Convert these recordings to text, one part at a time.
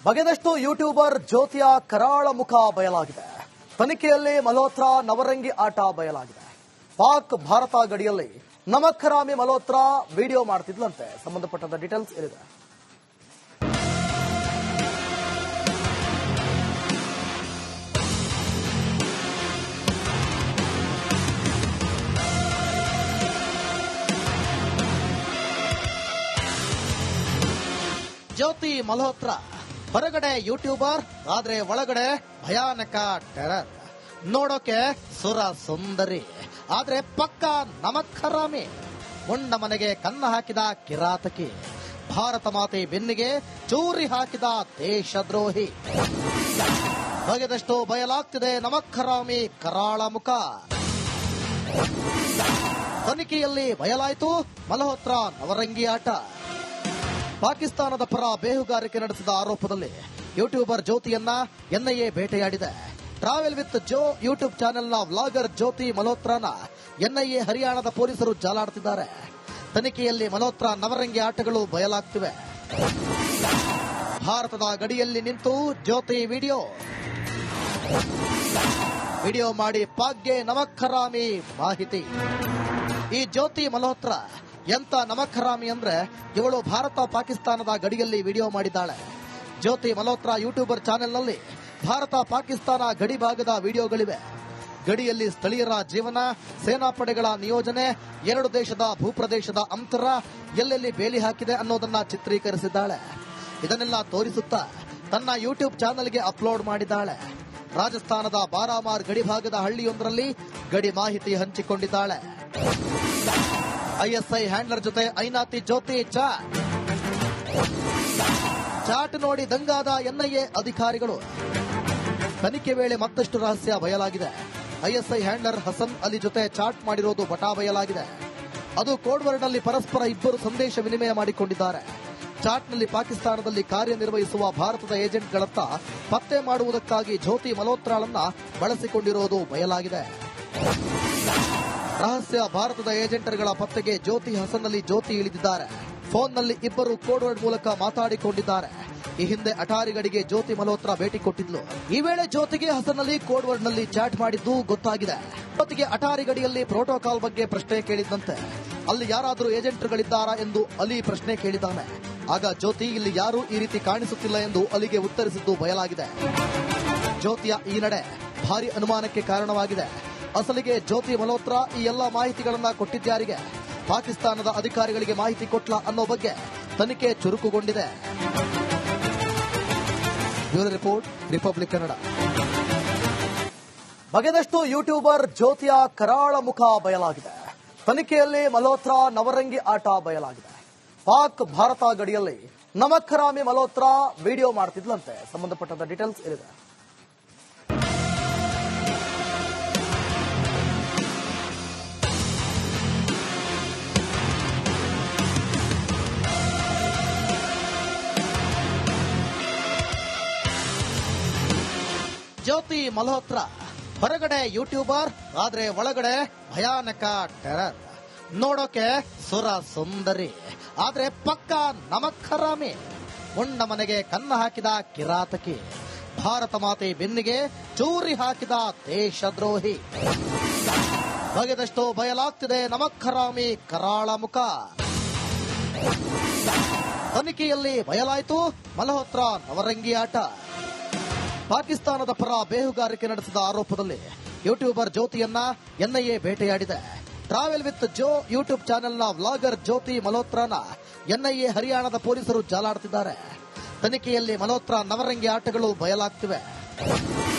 ಬಗೆದಷ್ಟು YouTuber ಜ್ಯೋತಿಯ ಕರಾಳ ಮುಖ ಬಯಲಾಗಿದೆ. ತನಿಖೆಯಲ್ಲಿ ಮಲ್ಹೋತ್ರಾ ನವರಂಗಿ ಆಟ ಬಯಲಾಗಿದೆ. ಪಾಕ್ ಭಾರತ ಗಡಿಯಲ್ಲಿ ನಮಕ್ ಹರಾಮಿ ಮಲ್ಹೋತ್ರಾ ವಿಡಿಯೋ ಮಾಡ್ತಿದ್ಲಂತೆ. ಸಂಬಂಧಪಟ್ಟ ಡೀಟೇಲ್ಸ್ ಇಲ್ಲಿದೆ. ಜ್ಯೋತಿ ಮಲ್ಹೋತ್ರಾ ಹೊರಗಡೆ ಯೂಟ್ಯೂಬರ್, ಆದ್ರೆ ಒಳಗಡೆ ಭಯಾನಕ ಟೆರರ್. ನೋಡೋಕೆ ಸುರ ಸುಂದರಿ, ಆದ್ರೆ ಪಕ್ಕ ನಮಕ್ ಹರಾಮಿ. ಉಂಡ ಮನೆಗೆ ಕನ್ನ ಹಾಕಿದ ಕಿರಾತಕಿ, ಭಾರತ ಮಾತೆ ಬೆನ್ನಿಗೆ ಚೂರಿ ಹಾಕಿದ ದೇಶದ್ರೋಹಿ. ಬಗೆದಷ್ಟು ಬಯಲಾಗ್ತಿದೆ ನಮಕ್ ಹರಾಮಿ ಕರಾಳ ಮುಖ. ತನಿಖೆಯಲ್ಲಿ ಬಯಲಾಯಿತು ಮಲ್ಹೋತ್ರಾ ನವರಂಗಿ ಆಟ. ಪಾಕಿಸ್ತಾನದ ಪರ ಬೇಹುಗಾರಿಕೆ ನಡೆಸಿದ ಆರೋಪದಲ್ಲಿ ಯೂಟ್ಯೂಬರ್ ಜ್ಯೋತಿಯನ್ನ ಎನ್ಐಎ ಬೇಟೆಯಾಡಿದೆ. ಟ್ರಾವೆಲ್ ವಿತ್ ಜೋ ಯೂಟ್ಯೂಬ್ ಚಾನೆಲ್ನ ವ್ಲಾಗರ್ ಜ್ಯೋತಿ ಮಲ್ಹೋತ್ರಾನ ಎನ್ಐಎ ಹರಿಯಾಣದ ಪೊಲೀಸರು ಜಾಲಾಡ್ತಿದ್ದಾರೆ. ತನಿಖೆಯಲ್ಲಿ ಮಲ್ಹೋತ್ರಾ ನವರಂಗಿ ಆಟಗಳು ಬಯಲಾಗ್ತಿವೆ. ಭಾರತದ ಗಡಿಯಲ್ಲಿ ನಿಂತು ಜ್ಯೋತಿ ವಿಡಿಯೋ ಮಾಡಿ ಪಾಕ್ಗೆ ನಮಕ್ ಹರಾಮಿ ಮಾಹಿತಿ. ಈ ಜ್ಯೋತಿ ಮಲ್ಹೋತ್ರಾ ಎಂತ ನಮಕ್ ಹರಾಮಿ ಅಂದ್ರೆ ಇವಳು ಭಾರತ ಪಾಕಿಸ್ತಾನದ ಗಡಿಯಲ್ಲಿ ವಿಡಿಯೋ ಮಾಡಿದ್ದಾಳೆ. ಜ್ಯೋತಿ ಮಲ್ಹೋತ್ರಾ ಯೂಟ್ಯೂಬರ್ ಚಾನೆಲ್ನಲ್ಲಿ ಭಾರತ ಪಾಕಿಸ್ತಾನ ಗಡಿ ಭಾಗದ ವಿಡಿಯೋಗಳಿವೆ. ಗಡಿಯಲ್ಲಿ ಸ್ಥಳೀಯರ ಜೀವನ, ಸೇನಾಪಡೆಗಳ ನಿಯೋಜನೆ, ಎರಡು ದೇಶದ ಭೂಪ್ರದೇಶದ ಅಂತರ ಎಲ್ಲೆಲ್ಲಿ ಬೇಲಿ ಹಾಕಿದೆ ಅನ್ನೋದನ್ನ ಚಿತ್ರೀಕರಿಸಿದ್ದಾಳೆ. ಇದನ್ನೆಲ್ಲ ತೋರಿಸುತ್ತಾ ತನ್ನ ಯೂಟ್ಯೂಬ್ ಚಾನೆಲ್ಗೆ ಅಪ್ಲೋಡ್ ಮಾಡಿದ್ದಾಳೆ. ರಾಜಸ್ಥಾನದ ಬಾರಾಮಾರ್ ಗಡಿ ಭಾಗದ ಹಳ್ಳಿಯೊಂದರಲ್ಲಿ ಗಡಿ ಮಾಹಿತಿ ಹಂಚಿಕೊಂಡಿದ್ದಾಳೆ. ಐಎಸ್ಐ ಹ್ಯಾಂಡ್ಲರ್ ಜೊತೆ ಐನಾತಿ ಜ್ಯೋತಿ ಚಾಟ್ ನೋಡಿ ದಂಗಾದ ಎನ್ಐಎ ಅಧಿಕಾರಿಗಳು. ತನಿಖೆ ವೇಳೆ ಮತ್ತಷ್ಟು ರಹಸ್ಯ ಬಯಲಾಗಿದೆ. ಐಎಸ್ಐ ಹ್ಯಾಂಡ್ಲರ್ ಹಸನ್ ಅಲಿ ಜೊತೆ ಚಾಟ್ ಮಾಡಿರೋದು ಬಟಾ ಬಯಲಾಗಿದೆ. ಅದು ಕೋಡ್ ವರ್ಡ್ನಲ್ಲಿ ಪರಸ್ಪರ ಇಬ್ಬರು ಸಂದೇಶ ವಿನಿಮಯ ಮಾಡಿಕೊಂಡಿದ್ದಾರೆ. ಚಾಟ್ನಲ್ಲಿ ಪಾಕಿಸ್ತಾನದಲ್ಲಿ ಕಾರ್ಯನಿರ್ವಹಿಸುವ ಭಾರತದ ಏಜೆಂಟ್ಗಳತ್ತ ಪತ್ತೆ ಮಾಡುವುದಕ್ಕಾಗಿ ಜ್ಯೋತಿ ಮಲ್ಹೋತ್ರಾಳನ್ನ ಬಳಸಿಕೊಂಡಿರುವುದು ಬಯಲಾಗಿದೆ. ರಹಸ್ಯ ಭಾರತದ ಏಜೆಂಟರ್ಗಳ ಪತ್ತೆಗೆ ಜ್ಯೋತಿ ಹಸನ್ ಅಲಿ ಜ್ಯೋತಿ ಇಳಿದಿದ್ದಾರೆ. ಫೋನ್ನಲ್ಲಿ ಇಬ್ಬರು ಕೋಡ್ ವರ್ಡ್ ಮೂಲಕ ಮಾತಾಡಿಕೊಂಡಿದ್ದಾರೆ. ಈ ಹಿಂದೆ ಅಟಾರಿ ಗಡಿಗೆ ಜ್ಯೋತಿ ಮಲ್ಹೋತ್ರಾ ಭೇಟಿ ಕೊಟ್ಟಿದ್ಲು. ಈ ವೇಳೆ ಜ್ಯೋತಿಗೆ ಹಸನ್ ಅಲಿ ಕೋಡ್ ವರ್ಡ್ ನಲ್ಲಿ ಚಾಟ್ ಮಾಡಿದ್ದು ಗೊತ್ತಾಗಿದೆ. ಜ್ಯೋತಿಗೆ ಅಟಾರಿ ಗಡಿಯಲ್ಲಿ ಪ್ರೋಟೋಕಾಲ್ ಬಗ್ಗೆ ಪ್ರಶ್ನೆ ಕೇಳಿದಂತೆ ಅಲ್ಲಿ ಯಾರಾದರೂ ಏಜೆಂಟ್ಗಳಿದ್ದಾರಾ ಎಂದು ಅಲಿ ಪ್ರಶ್ನೆ ಕೇಳಿದ್ದಾನೆ. ಆಗ ಜ್ಯೋತಿ ಇಲ್ಲಿ ಯಾರೂ ಈ ರೀತಿ ಕಾಣಿಸುತ್ತಿಲ್ಲ ಎಂದು ಅಲಿಗೆ ಉತ್ತರಿಸಿದ್ದು ಬಯಲಾಗಿದೆ. ಜ್ಯೋತಿಯ ಈ ನಡೆ ಭಾರಿ ಅನುಮಾನಕ್ಕೆ ಕಾರಣವಾಗಿದೆ. ಅಸಲಿಗೆ ಜ್ಯೋತಿ ಮಲ್ಹೋತ್ರಾ ಈ ಎಲ್ಲ ಮಾಹಿತಿಗಳನ್ನ ಕೊಟ್ಟಿದ್ಯಾರಿಗೆ? ಪಾಕಿಸ್ತಾನದ ಅಧಿಕಾರಿಗಳಿಗೆ ಮಾಹಿತಿ ಕೊಟ್ಲ ಅನ್ನೋ ಬಗ್ಗೆ ತನಿಖೆ ಚುರುಕುಗೊಂಡಿದೆ. Bureau report, Republic Kannada. ಬಗೆದಷ್ಟು ಯೂಟ್ಯೂಬರ್ ಜ್ಯೋತಿಯ ಕರಾಳ ಮುಖ ಬಯಲಾಗಿದೆ. ತನಿಖೆಯಲ್ಲಿ ಮಲ್ಹೋತ್ರಾ ನವರಂಗಿ ಆಟ ಬಯಲಾಗಿದೆ. ಪಾಕ್ ಭಾರತ ಗಡಿಯಲ್ಲಿ ನಮಕ್ ಹರಾಮಿ ಮಲ್ಹೋತ್ರಾ ವಿಡಿಯೋ ಮಾಡ್ತಿದ್ಲಂತೆ. ಸಂಬಂಧಪಟ್ಟ ಡೀಟೇಲ್ಸ್ ಇಲ್ಲಿದೆ. ಜ್ಯೋತಿ ಮಲ್ಹೋತ್ರಾ ಹೊರಗಡೆ ಯೂಟ್ಯೂಬರ್, ಆದ್ರೆ ಒಳಗಡೆ ಭಯಾನಕ ಟೆರರ್. ನೋಡೋಕೆ ಸುರ ಸುಂದರಿ, ಆದ್ರೆ ಪಕ್ಕ ನಮಕ್ ಹರಾಮಿ. ಉಂಡ ಮನೆಗೆ ಕನ್ನ ಹಾಕಿದ ಕಿರಾತಕಿ, ಭಾರತ ಮಾತೆ ಬೆನ್ನಿಗೆ ಚೂರಿ ಹಾಕಿದ ದೇಶದ್ರೋಹಿ. ಬಗೆದಷ್ಟು ಬಯಲಾಗ್ತಿದೆ ನಮಕ್ ಹರಾಮಿ ಕರಾಳ ಮುಖ. ತನಿಖೆಯಲ್ಲಿ ಬಯಲಾಯಿತು ಮಲ್ಹೋತ್ರಾ ನವರಂಗಿ ಆಟ. ಪಾಕಿಸ್ತಾನದ ಪರ ಬೇಹುಗಾರಿಕೆ ನಡೆಸಿದ ಆರೋಪದಲ್ಲಿ ಯೂಟ್ಯೂಬರ್ ಜ್ಯೋತಿಯನ್ನ ಎನ್ಐಎ ಬೇಟೆಯಾಡಿದೆ. ಟ್ರಾವೆಲ್ ವಿತ್ ಜೋ ಯೂಟ್ಯೂಬ್ ಚಾನೆಲ್ನ ವ್ಲಾಗರ್ ಜ್ಯೋತಿ ಮಲ್ಹೋತ್ರಾನ ಎನ್ಐಎ ಹರಿಯಾಣದ ಪೊಲೀಸರು ಜಾಲಾಡ್ತಿದ್ದಾರೆ. ತನಿಖೆಯಲ್ಲಿ ಮಲ್ಹೋತ್ರಾ ನವರಂಗಿ ಆಟಗಳು ಬಯಲಾಗ್ತಿವೆ.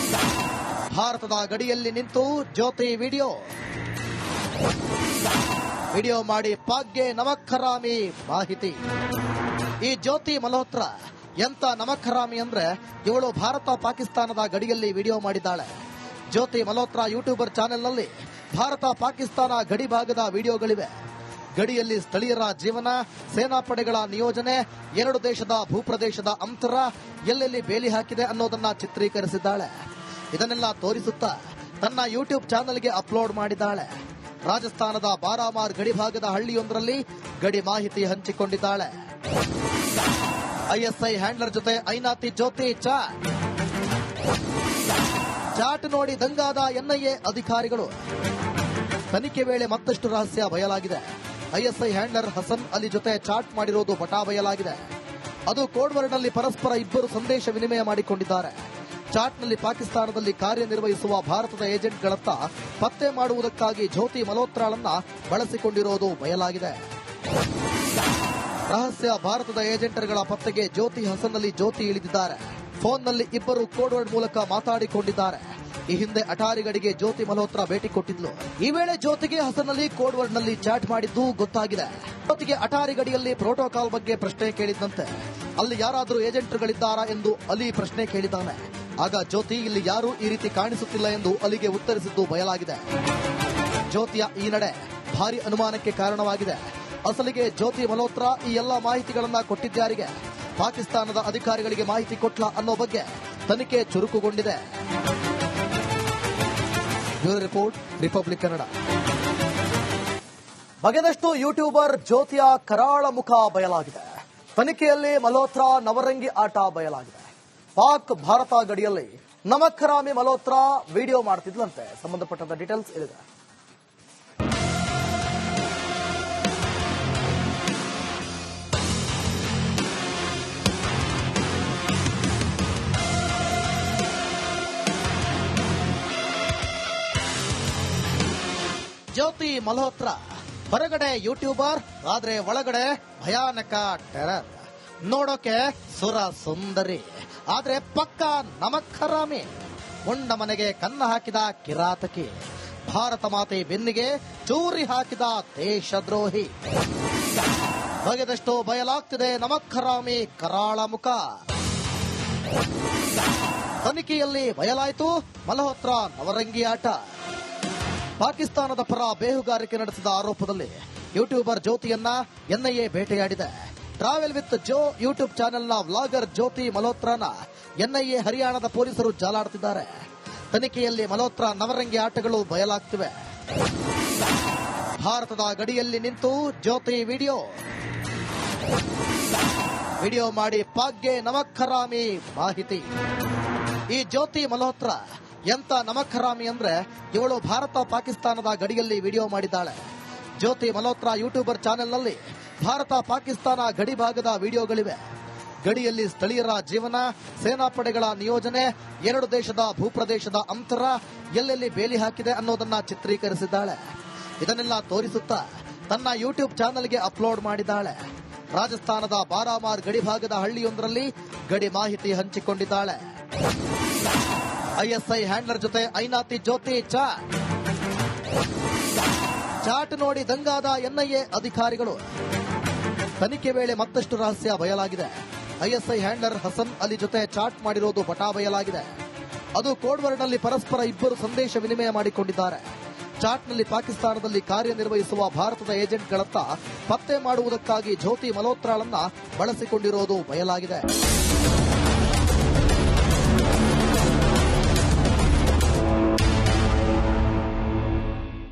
ಭಾರತದ ಗಡಿಯಲ್ಲಿ ನಿಂತು ಜ್ಯೋತಿ ವಿಡಿಯೋ ಮಾಡಿ ಪಾಕ್ಗೆ ನಮಕ್ ಹರಾಮಿ ಮಾಹಿತಿ. ಈ ಜ್ಯೋತಿ ಮಲ್ಹೋತ್ರಾ ಎಂತ ನಮಕ್ ಹರಾಮಿ ಅಂದ್ರೆ ಇವಳು ಭಾರತ ಪಾಕಿಸ್ತಾನದ ಗಡಿಯಲ್ಲಿ ವಿಡಿಯೋ ಮಾಡಿದ್ದಾಳೆ. ಜ್ಯೋತಿ ಮಲ್ಹೋತ್ರಾ ಯೂಟ್ಯೂಬರ್ ಚಾನೆಲ್ನಲ್ಲಿ ಭಾರತ ಪಾಕಿಸ್ತಾನ ಗಡಿ ಭಾಗದ ವಿಡಿಯೋಗಳಿವೆ. ಗಡಿಯಲ್ಲಿ ಸ್ಥಳೀಯರ ಜೀವನ, ಸೇನಾಪಡೆಗಳ ನಿಯೋಜನೆ, ಎರಡು ದೇಶದ ಭೂಪ್ರದೇಶದ ಅಂತರ ಎಲ್ಲೆಲ್ಲಿ ಬೇಲಿ ಹಾಕಿದೆ ಅನ್ನೋದನ್ನ ಚಿತ್ರೀಕರಿಸಿದ್ದಾಳೆ. ಇದನ್ನೆಲ್ಲ ತೋರಿಸುತ್ತಾ ತನ್ನ ಯೂಟ್ಯೂಬ್ ಚಾನೆಲ್ಗೆ ಅಪ್ಲೋಡ್ ಮಾಡಿದ್ದಾಳೆ. ರಾಜಸ್ಥಾನದ ಬಾರಾಮಾರ್ ಗಡಿ ಭಾಗದ ಹಳ್ಳಿಯೊಂದರಲ್ಲಿ ಗಡಿ ಮಾಹಿತಿ ಹಂಚಿಕೊಂಡಿದ್ದಾಳೆ. ಐಎಸ್ಐ ಹ್ಯಾಂಡ್ಲರ್ ಜೊತೆ ಐನಾತಿ ಜ್ಯೋತಿ ಚಾಟ್ ನೋಡಿ ದಂಗಾದ ಎನ್ಐಎ ಅಧಿಕಾರಿಗಳು. ತನಿಖೆ ವೇಳೆ ಮತ್ತಷ್ಟು ರಹಸ್ಯ ಬಯಲಾಗಿದೆ. ಐಎಸ್ಐ ಹ್ಯಾಂಡ್ಲರ್ ಹಸನ್ ಅಲಿ ಜೊತೆ ಚಾಟ್ ಮಾಡಿರೋದು ಬಟಾ ಬಯಲಾಗಿದೆ. ಅದು ಕೋಡ್ ವರ್ಡ್ನಲ್ಲಿ ಪರಸ್ಪರ ಇಬ್ಬರು ಸಂದೇಶ ವಿನಿಮಯ ಮಾಡಿಕೊಂಡಿದ್ದಾರೆ. ಚಾಟ್ನಲ್ಲಿ ಪಾಕಿಸ್ತಾನದಲ್ಲಿ ಕಾರ್ಯನಿರ್ವಹಿಸುವ ಭಾರತದ ಏಜೆಂಟ್ಗಳತ್ತ ಪತ್ತೆ ಮಾಡುವುದಕ್ಕಾಗಿ ಜ್ಯೋತಿ ಮಲ್ಹೋತ್ರಾಳನ್ನ ಬಳಸಿಕೊಂಡಿರೋದು ಬಯಲಾಗಿದೆ. ರಹಸ್ಯ ಭಾರತದ ಏಜೆಂಟರ್ಗಳ ಪತ್ತೆಗೆ ಜ್ಯೋತಿ ಹಸನ್ ಅಲಿ ಜ್ಯೋತಿ ಇಳಿದಿದ್ದಾರೆ. ಫೋನ್ನಲ್ಲಿ ಇಬ್ಬರು ಕೋಡ್ ವರ್ಡ್ ಮೂಲಕ ಮಾತಾಡಿಕೊಂಡಿದ್ದಾರೆ. ಈ ಹಿಂದೆ ಅಟಾರಿಗಡಿಗೆ ಜ್ಯೋತಿ ಮಲ್ಹೋತ್ರಾ ಭೇಟಿ ಕೊಟ್ಟಿದ್ಲು. ಈ ವೇಳೆ ಜ್ಯೋತಿಗೆ ಹಸನ್ ಅಲಿ ಕೋಡ್ ವರ್ಡ್ ನಲ್ಲಿ ಚಾಟ್ ಮಾಡಿದ್ದು ಗೊತ್ತಾಗಿದೆ. ಜ್ಯೋತಿಗೆ ಅಟಾರಿಗಡಿಯಲ್ಲಿ ಪ್ರೋಟೋಕಾಲ್ ಬಗ್ಗೆ ಪ್ರಶ್ನೆ ಕೇಳಿದಂತೆ ಅಲ್ಲಿ ಯಾರಾದರೂ ಏಜೆಂಟ್ಗಳಿದ್ದಾರಾ ಎಂದು ಅಲಿ ಪ್ರಶ್ನೆ ಕೇಳಿದ್ದಾನೆ. ಆಗ ಜ್ಯೋತಿ ಇಲ್ಲಿ ಯಾರೂ ಈ ರೀತಿ ಕಾಣಿಸುತ್ತಿಲ್ಲ ಎಂದು ಅಲಿಗೆ ಉತ್ತರಿಸಿದ್ದು ಬಯಲಾಗಿದೆ. ಜ್ಯೋತಿಯ ಈ ನಡೆ ಭಾರಿ ಅನುಮಾನಕ್ಕೆ ಕಾರಣವಾಗಿದೆ. ಅಸಲಿಗೆ ಜ್ಯೋತಿ ಮಲ್ಹೋತ್ರಾ ಈ ಎಲ್ಲಾ ಮಾಹಿತಿಗಳನ್ನ ಕೊಟ್ಟಿದ್ದಾರಿಗೆ, ಪಾಕಿಸ್ತಾನದ ಅಧಿಕಾರಿಗಳಿಗೆ ಮಾಹಿತಿ ಕೊಟ್ಲ ಅನ್ನೋ ಬಗ್ಗೆ ತನಿಖೆ ಚುರುಕುಗೊಂಡಿದೆ. Bureau report, Republic Kannada. ಬಗೆದಷ್ಟು ಯೂಟ್ಯೂಬರ್ ಜ್ಯೋತಿಯ ಕರಾಳ ಮುಖ ಬಯಲಾಗಿದೆ. ತನಿಖೆಯಲ್ಲಿ ಮಲ್ಹೋತ್ರಾ ನವರಂಗಿ ಆಟ ಬಯಲಾಗಿದೆ. ಪಾಕ್ ಭಾರತ ಗಡಿಯಲ್ಲಿ ನಮಕ್ ಹರಾಮಿ ಮಲ್ಹೋತ್ರಾ ವಿಡಿಯೋ ಮಾಡ್ತಿದ್ಲಂತೆ. ಸಂಬಂಧಪಟ್ಟಂತ ಡೀಟೇಲ್ಸ್ ಇದೆ. ಜ್ಯೋತಿ ಮಲ್ಹೋತ್ರಾ ಹೊರಗಡೆ ಯೂಟ್ಯೂಬರ್, ಆದ್ರೆ ಒಳಗಡೆ ಭಯಾನಕ ಟೆರರ್. ನೋಡೋಕೆ ಸುರ ಸುಂದರಿ, ಆದ್ರೆ ಪಕ್ಕ ನಮಕ್ ಹರಾಮಿ. ಮುಂಡ ಮನೆಗೆ ಕನ್ನ ಹಾಕಿದ ಕಿರಾತಕಿ, ಭಾರತ ಮಾತೆ ಬೆನ್ನಿಗೆ ಚೂರಿ ಹಾಕಿದ ದೇಶದ್ರೋಹಿ. ಬಗೆದಷ್ಟು ಬಯಲಾಗ್ತಿದೆ ನಮಕ್ ಹರಾಮಿ ಕರಾಳ ಮುಖ. ತನಿಖೆಯಲ್ಲಿ ಬಯಲಾಯಿತು ಮಲ್ಹೋತ್ರಾ ನವರಂಗಿ ಆಟ. ಪಾಕಿಸ್ತಾನದ ಪರ ಬೇಹುಗಾರಿಕೆ ನಡೆಸಿದ ಆರೋಪದಲ್ಲಿ ಯೂಟ್ಯೂಬರ್ ಜ್ಯೋತಿಯನ್ನ ಎನ್ಐಎ ಬೇಟೆಯಾಡಿದೆ. ಟ್ರಾವೆಲ್ ವಿತ್ ಜೋ ಯೂಟ್ಯೂಬ್ ಚಾನೆಲ್ನ ವ್ಲಾಗರ್ ಜ್ಯೋತಿ ಮಲ್ಹೋತ್ರಾನ ಎನ್ಐಎ ಹರಿಯಾಣದ ಪೊಲೀಸರು ಜಾಲಾಡುತ್ತಿದ್ದಾರೆ. ತನಿಖೆಯಲ್ಲಿ ಮಲ್ಹೋತ್ರಾ ನವರಂಗಿ ಆಟಗಳು ಬಯಲಾಗ್ತಿವೆ. ಭಾರತದ ಗಡಿಯಲ್ಲಿ ನಿಂತು ಜ್ಯೋತಿ ವಿಡಿಯೋ ಮಾಡಿ ಪಾಕ್ಗೆ ನಮಕ್ ಹರಾಮಿ ಮಾಹಿತಿ. ಈ ಜ್ಯೋತಿ ಮಲ್ಹೋತ್ರಾ ಎಂತ ನಮಕ್ ಹರಾಮಿ ಅಂದ್ರೆ ಇವಳು ಭಾರತ ಪಾಕಿಸ್ತಾನದ ಗಡಿಯಲ್ಲಿ ವಿಡಿಯೋ ಮಾಡಿದ್ದಾಳೆ. ಜ್ಯೋತಿ ಮಲ್ಹೋತ್ರಾ ಯೂಟ್ಯೂಬರ್ ಚಾನೆಲ್ನಲ್ಲಿ ಭಾರತ ಪಾಕಿಸ್ತಾನ ಗಡಿ ಭಾಗದ ವಿಡಿಯೋಗಳಿವೆ. ಗಡಿಯಲ್ಲಿ ಸ್ಥಳೀಯರ ಜೀವನ, ಸೇನಾಪಡೆಗಳ ನಿಯೋಜನೆ, ಎರಡು ದೇಶದ ಭೂಪ್ರದೇಶದ ಅಂತರ ಎಲ್ಲೆಲ್ಲಿ ಬೇಲಿ ಹಾಕಿದೆ ಅನ್ನೋದನ್ನ ಚಿತ್ರೀಕರಿಸಿದ್ದಾಳೆ. ಇದನ್ನೆಲ್ಲ ತೋರಿಸುತ್ತಾ ತನ್ನ ಯೂಟ್ಯೂಬ್ ಚಾನೆಲ್ಗೆ ಅಪ್ಲೋಡ್ ಮಾಡಿದ್ದಾಳೆ. ರಾಜಸ್ಥಾನದ ಬಾರಾಮಾರ್ ಗಡಿ ಭಾಗದ ಹಳ್ಳಿಯೊಂದರಲ್ಲಿ ಗಡಿ ಮಾಹಿತಿ ಹಂಚಿಕೊಂಡಿದ್ದಾಳೆ. ಐಎಸ್ಐ ಹ್ಯಾಂಡ್ಲರ್ ಜೊತೆ ಐನಾತಿ ಜ್ಯೋತಿ ಚಾಟ್ ನೋಡಿ ದಂಗಾದ ಎನ್ಐಎ ಅಧಿಕಾರಿಗಳು. ತನಿಖೆ ವೇಳೆ ಮತ್ತಷ್ಟು ರಹಸ್ಯ ಬಯಲಾಗಿದೆ. ಐಎಸ್ಐ ಹ್ಯಾಂಡ್ಲರ್ ಹಸನ್ ಅಲಿ ಜೊತೆ ಚಾಟ್ ಮಾಡಿರೋದು ಬಟಾ ಬಯಲಾಗಿದೆ. ಅದು ಕೋಡ್ ವರ್ಡ್ನಲ್ಲಿ ಪರಸ್ಪರ ಇಬ್ಬರು ಸಂದೇಶ ವಿನಿಮಯ ಮಾಡಿಕೊಂಡಿದ್ದಾರೆ. ಚಾಟ್ನಲ್ಲಿ ಪಾಕಿಸ್ತಾನದಲ್ಲಿ ಕಾರ್ಯನಿರ್ವಹಿಸುವ ಭಾರತದ ಏಜೆಂಟ್ಗಳತ್ತ ಪತ್ತೆ ಮಾಡುವುದಕ್ಕಾಗಿ ಜ್ಯೋತಿ ಮಲ್ಹೋತ್ರಾಳನ್ನ ಬಳಸಿಕೊಂಡಿರೋದು ಬಯಲಾಗಿದೆ.